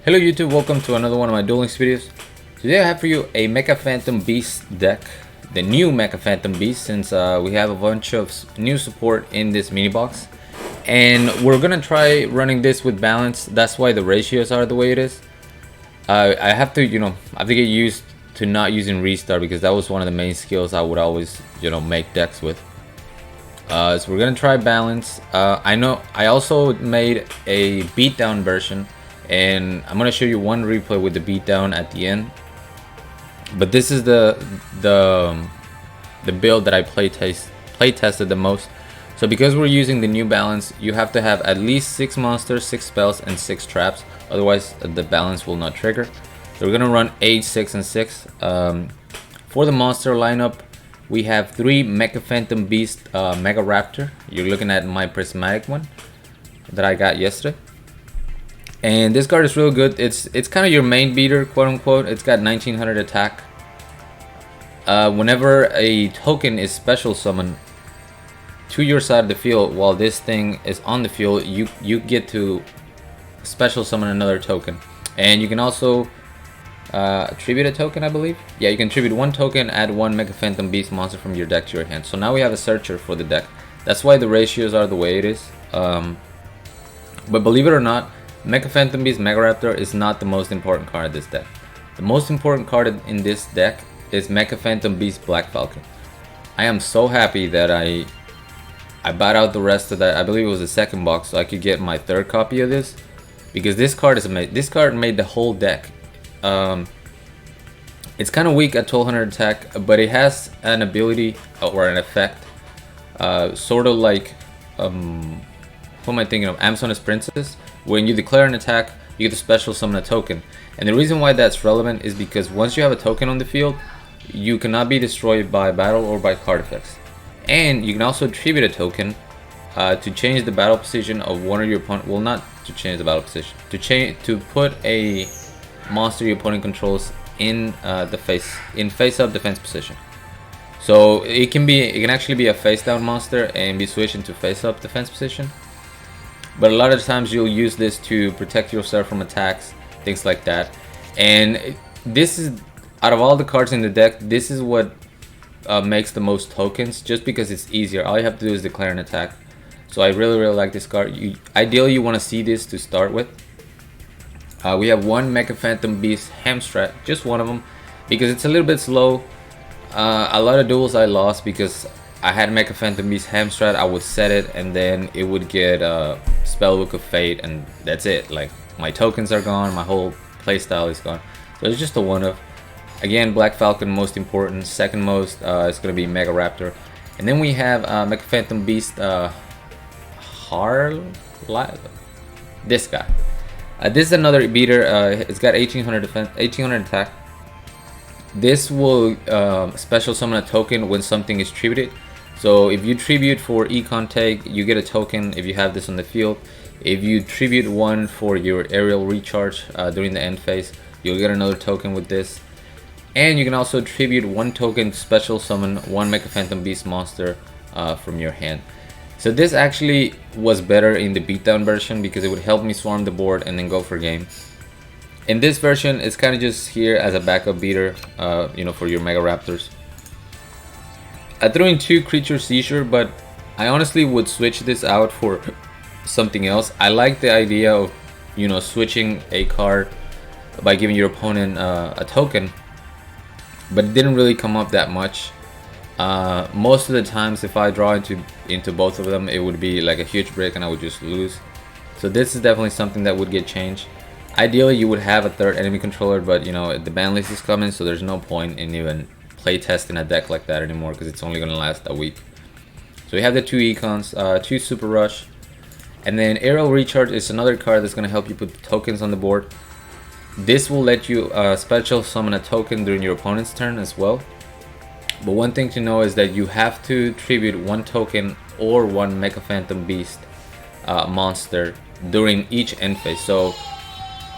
Hello YouTube, welcome to another one of my Duel Links videos. Today I have for you a Mecha Phantom Beast deck. The new Mecha Phantom Beast, since we have a bunch of new support in this mini box. And we're gonna try running this with balance. That's why the ratios are the way it is. I have to, I have to get used to not using restart because that was one of the main skills I would always, make decks with. So we're gonna try balance. I know I also made a beatdown version, and I'm gonna show you one replay with the beatdown at the end. But this is the build that I play tested the most. So because we're using the new balance, you have to have at least 6 monsters, 6 spells, and 6 traps. Otherwise, the balance will not trigger. So we're gonna run 8, 6, and 6. For the monster lineup, we have 3 Mecha Phantom Beast Mega Raptor. You're looking at my prismatic one that I got yesterday. And this card is real good. It's kind of your main beater, quote unquote. It's got 1900 attack. Whenever a token is special summoned to your side of the field while this thing is on the field, you get to special summon another token. And you can also tribute a token, I believe. Yeah, you can tribute 1 token, add 1 Mecha Phantom Beast monster from your deck to your hand. So now we have a searcher for the deck. That's why the ratios are the way it is. But believe it or not, Mecha Phantom Beast Mega Raptor is not the most important card in this deck. The most important card in this deck is Mecha Phantom Beast Black Falcon. I am so happy that I bought out the rest of that. I believe it was the second box, so I could get my 3rd copy of this, because this card is amazing. This card made the whole deck. It's kind of weak at 1200 attack, but it has an ability or an effect, sort of like who am I thinking of? Amazonas Princess. When you declare an attack, you get to special summon a token. And the reason why that's relevant is because once you have a token on the field, you cannot be destroyed by battle or by card effects. And you can also tribute a token to change the battle position of one of your opponent. Well, not to change the battle position. To put a monster your opponent controls in face up defense position. So it can actually be a face down monster and be switched into face up defense position. But a lot of times you'll use this to protect yourself from attacks, things like that. And this is, out of all the cards in the deck, this is what makes the most tokens, just because it's easier. All you have to do is declare an attack. So I really like this card. Ideally you want to see this to start with. We have 1 Mecha Phantom Beast Hamstrat, just one of them, because it's a little bit slow. A lot of duels I lost because I had Mecha Phantom Beast Hamstrat. I would set it and then it would get Spellbook of Fate, and that's it. Like, my tokens are gone, my whole playstyle is gone. So it's just a one of. Again, Black Falcon most important. Second most is going to be Mega Raptor. And then we have Mecha Phantom Beast this guy. This is another beater. It's got 1800 defense, 1800 attack. This will special summon a token when something is tributed. So if you tribute for Econ Take, you get a token if you have this on the field. If you tribute 1 for your aerial recharge during the end phase, you'll get another token with this. And you can also tribute 1 token to special summon 1 Mecha Phantom Beast monster from your hand. So this actually was better in the beatdown version because it would help me swarm the board and then go for game. In this version, it's kind of just here as a backup beater, for your Mega Raptors. I threw in 2 Creature Seizure, but I honestly would switch this out for something else. I like the idea of, switching a card by giving your opponent a token, but it didn't really come up that much. Most of the times, if I draw into both of them, it would be like a huge break and I would just lose. So this is definitely something that would get changed. Ideally, you would have a 3rd enemy controller, but the ban list is coming, so there's no point in even play testing a deck like that anymore because it's only going to last a week. So we have the 2 Econs, 2 Super Rush, and then Aerial Recharge is another card that's going to help you put tokens on the board. This will let you special summon a token during your opponent's turn as well. But one thing to know is that you have to tribute 1 token or 1 Mecha Phantom Beast monster during each end phase. So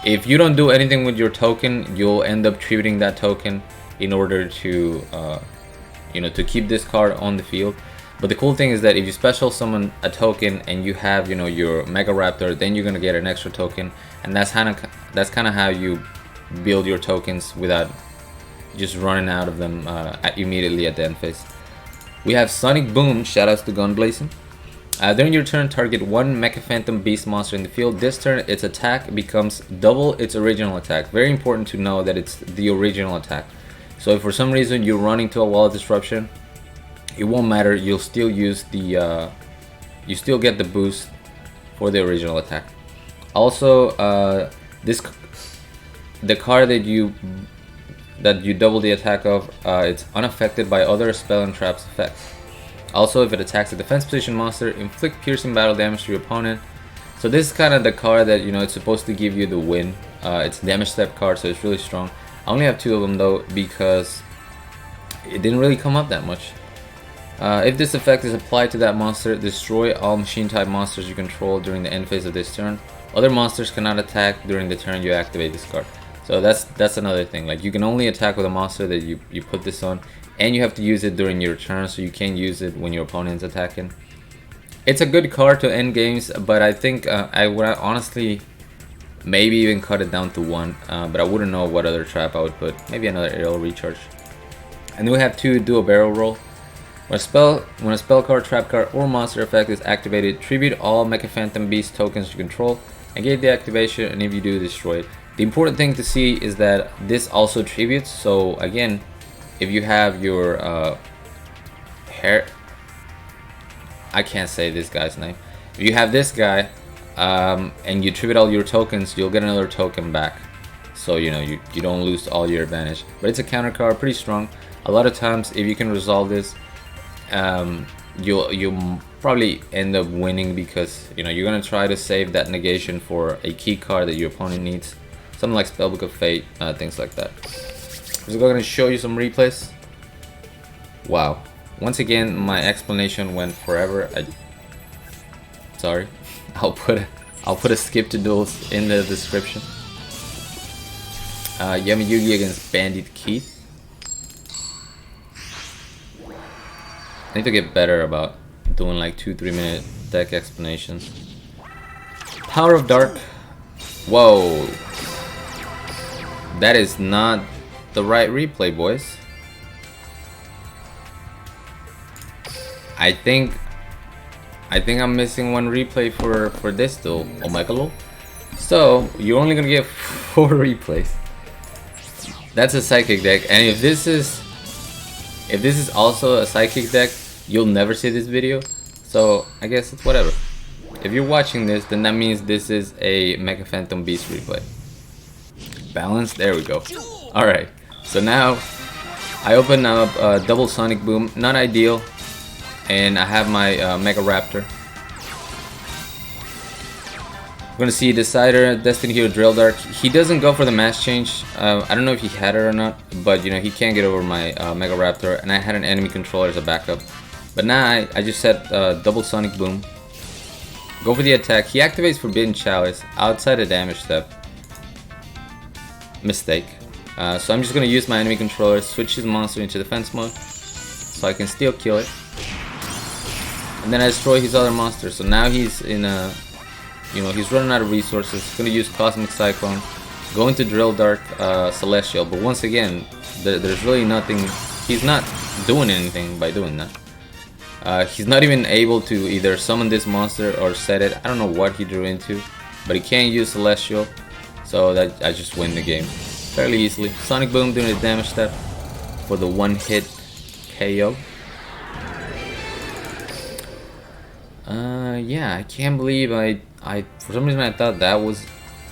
if you don't do anything with your token, you'll end up tributing that token in order to to keep this card on the field. But the cool thing is that if you special summon a token and you have, you know, your Mega Raptor, then you're gonna get an extra token, and that's kind of how you build your tokens without just running out of them immediately at the end phase. We have Sonic Boom. Shoutouts to Gunblazing. During your turn, target one Mecha Phantom Beast monster in the field. This turn, its attack becomes double its original attack. Very important to know that it's the original attack. So if for some reason you run into a wall of disruption, it won't matter. You'll still use the, you still get the boost for the original attack. Also, the card that you double the attack of, it's unaffected by other spell and traps effects. Also, if it attacks a defense position monster, inflict piercing battle damage to your opponent. So this is kind of the card that, you know, it's supposed to give you the win. It's a damage step card, so it's really strong. I only have 2 of them though because it didn't really come up that much. If this effect is applied to that monster, destroy all machine type monsters you control during the end phase of this turn. Other monsters cannot attack during the turn you activate this card. So that's another thing. Like, you can only attack with a monster that you put this on, and you have to use it during your turn, so you can't use it when your opponent's attacking. It's a good card to end games, but I think I would honestly maybe even cut it down to 1, but I wouldn't know what other trap I would put. Maybe another aerial recharge. And then we have 2, do a barrel roll. When a spell card, trap card, or monster effect is activated, tribute all Mecha Phantom Beast tokens you control, negate the activation, and if you do, destroy it. The important thing to see is that this also tributes, so again, if you have your I can't say this guy's name. If you have this guy and you tribute all your tokens, you'll get another token back. So, you know, you don't lose all your advantage. But it's a counter card, pretty strong. A lot of times, if you can resolve this, you'll probably end up winning because, you know, you're gonna try to save that negation for a key card that your opponent needs. Something like Spellbook of Fate, things like that. So we're gonna show you some replays. Wow. Once again, my explanation went forever. Sorry. I'll put a skip to duels in the description. Yami Yugi against Bandit Keith. I need to get better about doing like 2-3 minute deck explanations. Power of Dark. Whoa. That is not the right replay, boys. I think I'm missing 1 replay for this duel. Oh my god. So you're only gonna get 4 replays. That's a psychic deck, and if this is also a psychic deck, you'll never see this video. So I guess it's whatever. If you're watching this, then that means this is a Mecha Phantom Beast replay. Balance, there we go. Alright, so now I open up double Sonic Boom, not ideal, and I have my Mega Raptor. We're gonna see Decider, Destiny Hero, Drill Dark. He doesn't go for the mass change. I don't know if he had it or not, but you know, he can't get over my Mega Raptor, and I had an enemy controller as a backup. But now I just set double Sonic Boom. Go for the attack. He activates Forbidden Chalice outside the damage step. Mistake. So I'm just gonna use my enemy controller, switch his monster into defense mode, so I can still kill it. And then I destroy his other monster. So now he's in a, you know, he's running out of resources. He's gonna use Cosmic Cyclone, go into Drill Dark, Celestial. But once again, there's really nothing. He's not doing anything by doing that. He's not even able to either summon this monster or set it. I don't know what he drew into, but he can't use Celestial. So that I just win the game fairly easily. Sonic Boom doing the damage step for the 1-hit KO. Yeah, I can't believe I for some reason I thought that was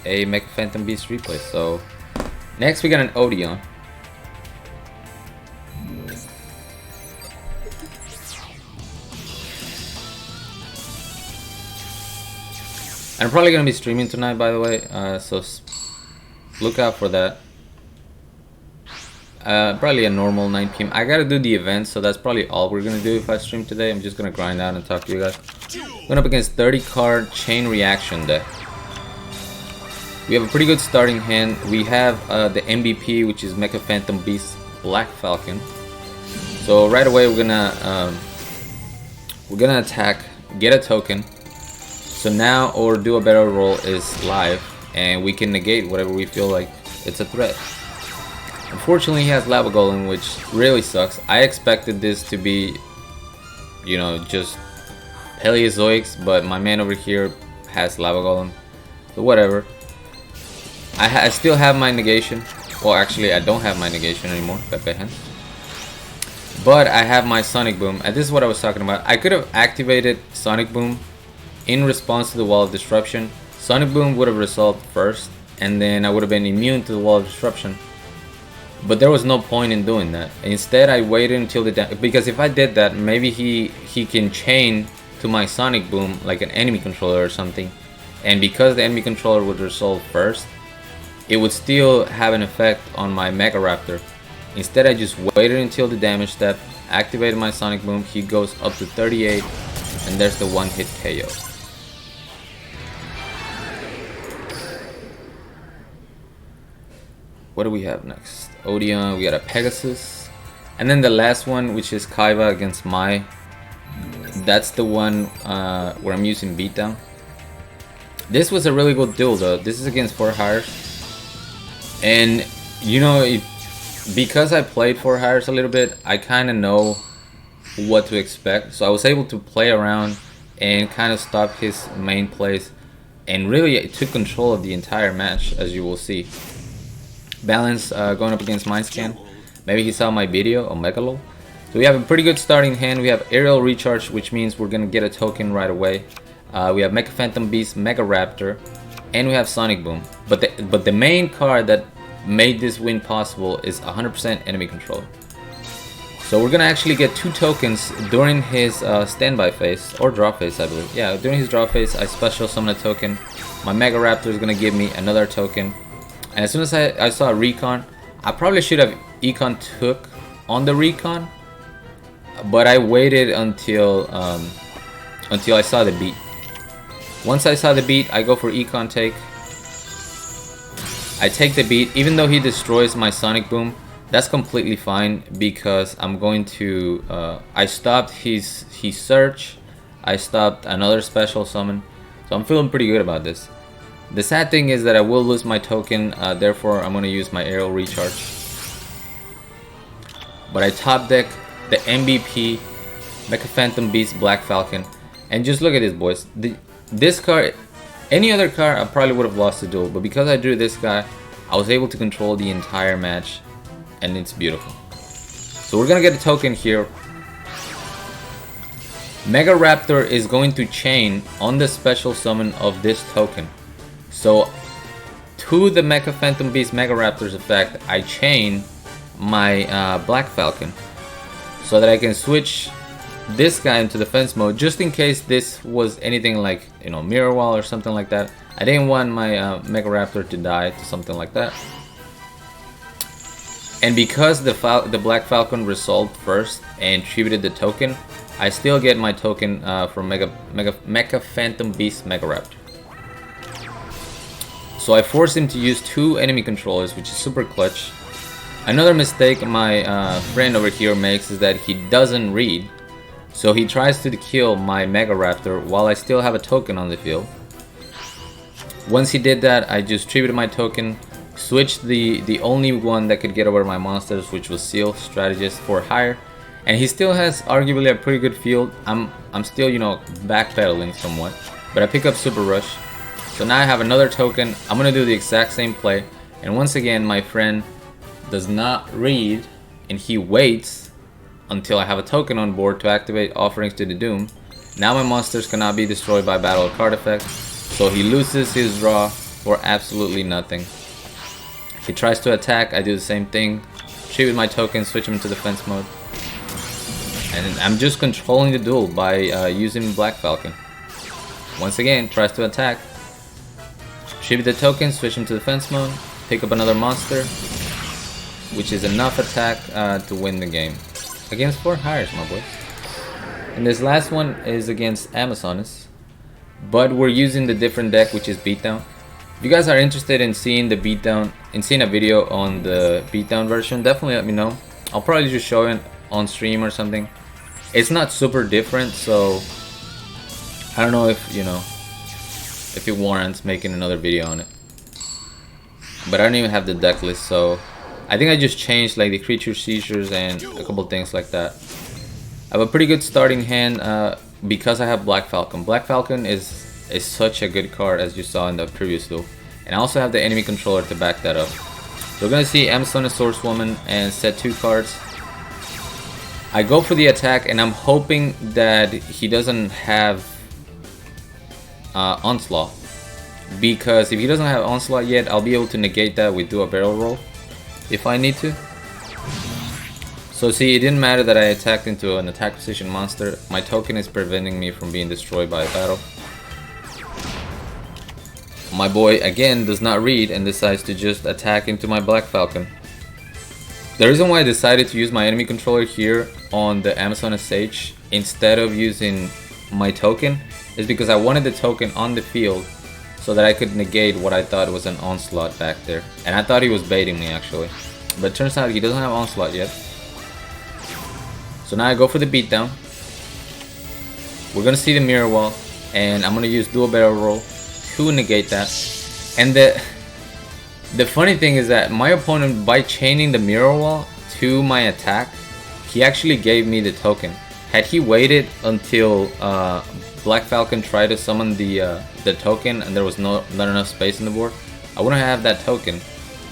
a Mecha Phantom Beast replay. So next we got an Odeon. I'm probably gonna be streaming tonight, by the way, so look out for that. Probably a normal 9 PM. I gotta do the event, so that's probably all we're gonna do if I stream today. I'm just gonna grind out and talk to you guys. Going up against 30 card Chain Reaction deck. We have a pretty good starting hand. We have the MVP, which is Mecha Phantom Beast Black Falcon. So right away we're gonna We're gonna attack, get a token. So now our do a better roll is live, and we can negate whatever we feel like it's a threat. Unfortunately, he has Lava Golem, which really sucks. I expected this to be, you know, just Paleozoics, but my man over here has Lava Golem. So whatever. I still have my negation. Well, actually, I don't have my negation anymore. But I have my Sonic Boom, and this is what I was talking about. I could have activated Sonic Boom in response to the Wall of Disruption. Sonic Boom would have resolved first, and then I would have been immune to the Wall of Disruption. But there was no point in doing that. Instead, I waited until the because if I did that, maybe he can chain to my Sonic Boom like an enemy controller or something, and because the enemy controller would resolve first, it would still have an effect on my Mega Raptor. Instead, I just waited until the damage step, activated my Sonic Boom. He goes up to 38, and there's the one-hit KO. What do we have next? Odeon, we got a Pegasus, and then the last one, which is Kaiba against Mai. That's the one where I'm using Beatdown. This was a really good duel though. This is against 4 hires, and you know, because I played 4 hires a little bit, I kind of know what to expect. So I was able to play around and kind of stop his main plays, and really took control of the entire match, as you will see. Balance going up against Mindscan. Maybe he saw my video on Megalo. So we have a pretty good starting hand. We have Aerial Recharge, which means we're gonna get a token right away. We have Mecha Phantom Beast, Mega Raptor, and we have Sonic Boom. But the main card that made this win possible is 100% enemy control. So we're gonna actually get 2 tokens during his standby phase, or draw phase, I believe. Yeah, during his draw phase, I special summon a token. My Mega Raptor is gonna give me another token. And as soon as I saw a Recon, I probably should have Econ took on the Recon, but I waited until I saw the beat. Once I saw the beat, I go for Econ take. I take the beat, even though he destroys my Sonic Boom. That's completely fine because I'm going to. I stopped his search. I stopped another special summon, so I'm feeling pretty good about this. The sad thing is that I will lose my token, therefore I'm going to use my Aerial Recharge. But I top deck the MVP, Mecha Phantom Beast, Black Falcon, and just look at this, boys. This card, any other card, I probably would have lost the duel, but because I drew this guy, I was able to control the entire match, and it's beautiful. So we're going to get a token here. Mega Raptor is going to chain on the special summon of this token. So, to the Mecha Phantom Beast Mega Raptor's effect, I chain my Black Falcon so that I can switch this guy into defense mode just in case this was anything like, you know, Mirror Wall or something like that. I didn't want my Mega Raptor to die to something like that. And because the Black Falcon resolved first and tributed the token, I still get my token from Mecha Phantom Beast Mega Raptor. So I force him to use 2 enemy controllers, which is super clutch. Another mistake my friend over here makes is that he doesn't read. So he tries to kill my Mega Raptor while I still have a token on the field. Once he did that, I just tributed my token, switched the only one that could get over my monsters, which was Seal, Strategist, 4 higher. And he still has arguably a pretty good field. I'm still, you know, backpedaling somewhat. But I pick up Super Rush. So now I have another token. I'm going to do the exact same play. And once again, my friend does not read, and he waits until I have a token on board to activate Offerings to the Doom. Now my monsters cannot be destroyed by battle card effects. So he loses his draw for absolutely nothing. He tries to attack, I do the same thing. Tribute my token, switch him to defense mode. And I'm just controlling the duel by using Black Falcon. Once again, tries to attack. Tribute the token, switch him to defense mode, pick up another monster, which is enough attack to win the game. Against 4 hires, my boys. And this last one is against Amazonas, but we're using the different deck, which is Beatdown. If you guys are interested in seeing the Beatdown, in seeing a video on the Beatdown version, definitely let me know. I'll probably just show it on stream or something. It's not super different, so I don't know if, if it warrants making another video on it. But I don't even have the deck list, so I think I just changed like the creature seizures and a couple things like that. I have a pretty good starting hand because I have Black Falcon. Black Falcon is such a good card, as you saw in the previous duel. And I also have the enemy controller to back that up. So we're gonna see Amazon Swordswoman and set 2 cards. I go for the attack, and I'm hoping that he doesn't have Onslaught. Because if he doesn't have Onslaught yet, I'll be able to negate that with Duel Barrel Roll if I need to. So see, it didn't matter that I attacked into an attack position monster. My token is preventing me from being destroyed by a battle. My boy again does not read and decides to just attack into my Black Falcon. The reason why I decided to use my enemy controller here on the Amazon Sage instead of using my token is because I wanted the token on the field so that I could negate what I thought was an Onslaught back there. And I thought he was baiting me actually. But it turns out he doesn't have Onslaught yet. So now I go for the beatdown. We're gonna see the mirror wall, and I'm gonna use Duel Barrel Roll to negate that. And the funny thing is that my opponent, by chaining the mirror wall to my attack, he actually gave me the token. Had he waited until Black Falcon tried to summon the token and there was not enough space in the board, I wouldn't have that token.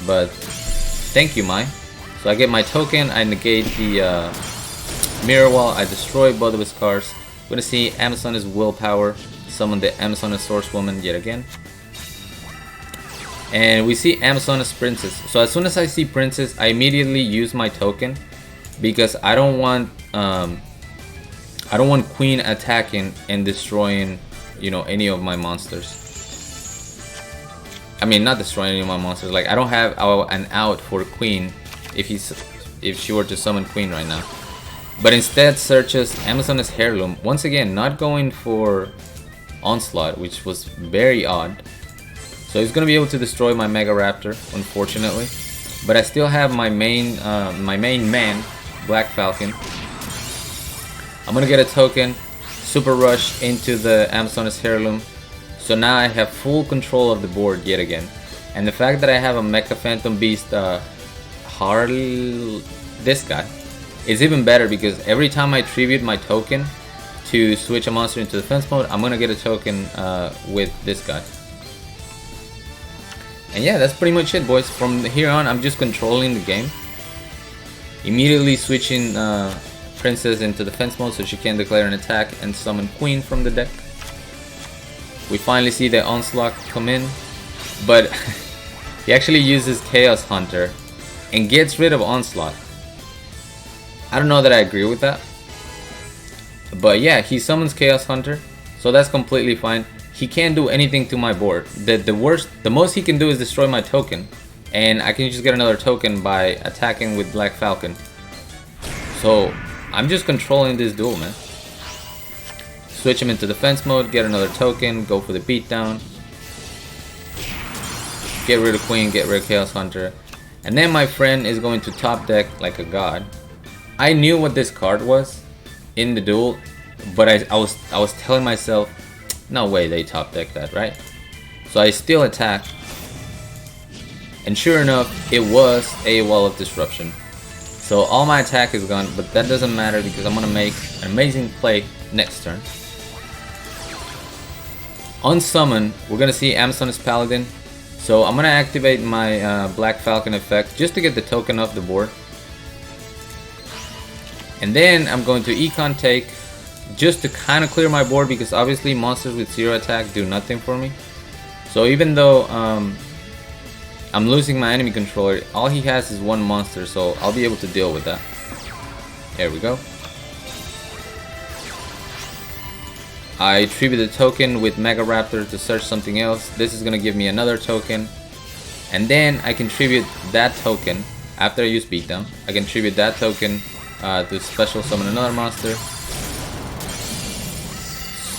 But thank you, Mai. So I get my token, I negate the mirror wall, I destroy both of his cards. We're gonna see Amazon's Willpower summon the Amazon Swordswoman yet again. And we see Amazon's Princess. So as soon as I see Princess, I immediately use my token because I don't want Queen attacking and destroying, any of my monsters. I mean, not destroying any of my monsters. Like, I don't have an out for Queen if she were to summon Queen right now. But instead searches Amazon's Heirloom. Once again, not going for Onslaught, which was very odd. So he's gonna be able to destroy my Mega Raptor, unfortunately. But I still have my main man, Black Falcon. I'm gonna get a token, Super Rush into the Amazon's Heirloom. So now I have full control of the board yet again. And the fact that I have a Mecha Phantom Beast this guy is even better because every time I tribute my token to switch a monster into defense mode, I'm gonna get a token with this guy. And yeah, that's pretty much it, boys. From here on, I'm just controlling the game. Immediately switching Princess into defense mode so she can declare an attack and summon Queen from the deck. We finally see the Onslaught come in, but he actually uses Chaos Hunter and gets rid of Onslaught. I don't know that I agree with that. But yeah, he summons Chaos Hunter, so that's completely fine. He can't do anything to my board. The most he can do is destroy my token, and I can just get another token by attacking with Black Falcon. So I'm just controlling this duel, man. Switch him into defense mode, get another token, go for the beatdown, get rid of Queen, get rid of Chaos Hunter, and then my friend is going to top deck like a god. I knew what this card was in the duel, but I was telling myself, no way they top deck that, right? So I still attack, and sure enough, it was a Wall of Disruption. So all my attack is gone, but that doesn't matter because I'm gonna make an amazing play next turn. On summon, we're gonna see Amazon's Paladin. So I'm gonna activate my Black Falcon effect just to get the token off the board. And then I'm going to Econ Take just to kind of clear my board because obviously monsters with 0 attack do nothing for me. So even though I'm losing my enemy controller, all he has is 1 monster, so I'll be able to deal with that. There we go. I tribute the token with Mega Raptor to search something else. This is gonna give me another token. And then I can tribute that token after I use beatdown. I can tribute that token to special summon another monster.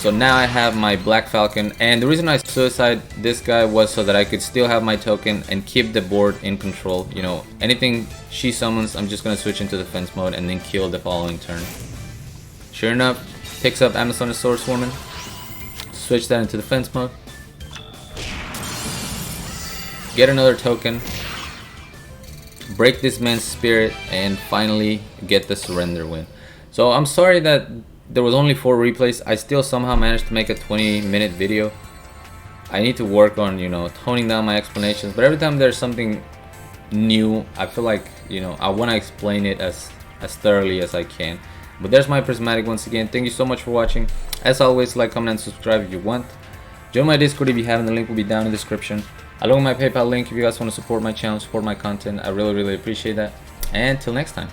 So now I have my Black Falcon, and the reason I suicide this guy was so that I could still have my token and keep the board in control. You know, anything she summons, I'm just gonna switch into defense mode and then kill the following turn. Sure enough, picks up Amazonian Sword Swarming. Switch that into defense mode. Get another token. Break this man's spirit and finally get the surrender win. So I'm sorry that there was only 4 replays. I still somehow managed to make a 20-minute video. I need to work on, you know, toning down my explanations, but every time there's something new, I feel like, you know, I want to explain it as thoroughly as I can. But there's my prismatic once again. Thank you so much for watching. As always, like, comment, and subscribe if you want. Join my Discord if you haven't. The link will be down in the description, along with my PayPal link if you guys want to support my channel, support my content. I really appreciate that. And till next time.